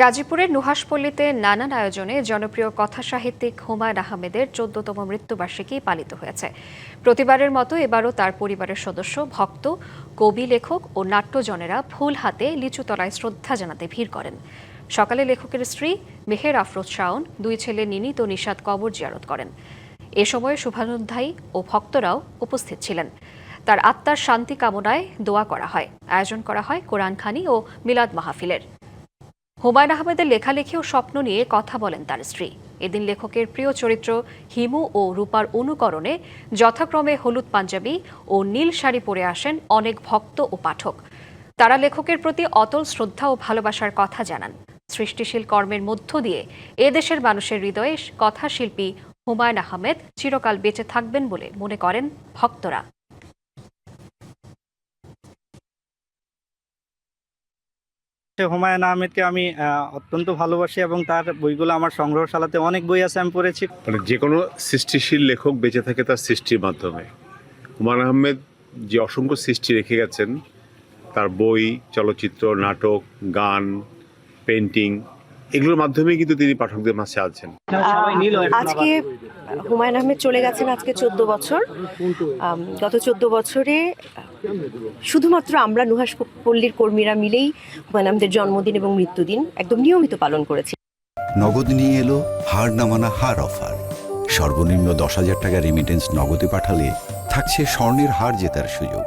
গাজীপুরের নুহাশপল্লীতে নানান আয়োজনে জনপ্রিয় কথাসাহিত্যিক হুমায়ুন আহমেদের ১৪তম মৃত্যুবার্ষিকী পালিত হয়েছে। প্রতিবারের মতো এবারও তার পরিবারের সদস্য, ভক্ত, কবি, লেখক ও নাট্যজনেরা ফুল হাতে লিচুতলায় শ্রদ্ধা জানাতে ভিড় করেন। সকালে লেখকের স্ত্রী মেহের আফরোজ শাওন, দুই ছেলে নিনিত ও নিশাত কবর জিয়ারত করেন। এ সময় শুভানুধ্যায়ী ও ভক্তরাও উপস্থিত ছিলেন। তার আত্মার শান্তি কামনায় দোয়া করা হয়। আয়োজন করা হয় কোরআনখানি ও মিলাদ মাহফিলের। হুমায়ুন আহমেদের লেখালেখি ও স্বপ্ন নিয়ে কথা বলেন তার স্ত্রী। এদিন লেখকের প্রিয় চরিত্র হিমু ও রূপার অনুকরণে যথাক্রমে হলুদ পাঞ্জাবি ও নীল শাড়ি পরে আসেন অনেক ভক্ত ও পাঠক। তারা লেখকের প্রতি অটল শ্রদ্ধা ও ভালোবাসার কথা জানান। সৃষ্টিশীল কর্মের মধ্য দিয়ে এদেশের মানুষের হৃদয়ে কথাশিল্পী হুমায়ুন আহমেদ চিরকাল বেঁচে থাকবেন বলে মনে করেন ভক্তরা। হুমায়ুন আহমেদকে আমি অত্যন্ত ভালোবাসি এবং তার বইগুলো আমার সংগ্রহশালাতে অনেক বই আছে, আমি পড়েছি। মানে যে কোনো সৃষ্টিশীল লেখক বেঁচে থাকে তার সৃষ্টির মাধ্যমে। হুমায়ুন আহমেদ যে অসংখ্য সৃষ্টি রেখে গেছেন, তার বই, চলচ্চিত্র, নাটক, গান, পেন্টিং, এগুলোর মাধ্যমে কিন্তু তিনি পাঠকদের মাঝে আছেন। আজকে হুমায়ুন আহমেদ চলে গেছেন আজকে 14 বছর। গত 14 বছরে শুধুমাত্র আমরা নুহাশপল্লীর কর্মীরা মিলেই হুমায়ুন আহমেদের জন্মদিন এবং মৃত্যুদিন একদম নিয়মিত পালন করেছি। নগদ নিয়ে এলো হার নামানা হার অফার। সর্বনিম্ন 10,000 টাকা রেমিটেন্স নগদে পাঠালে থাকছে স্বর্ণের হার জেতার সুযোগ।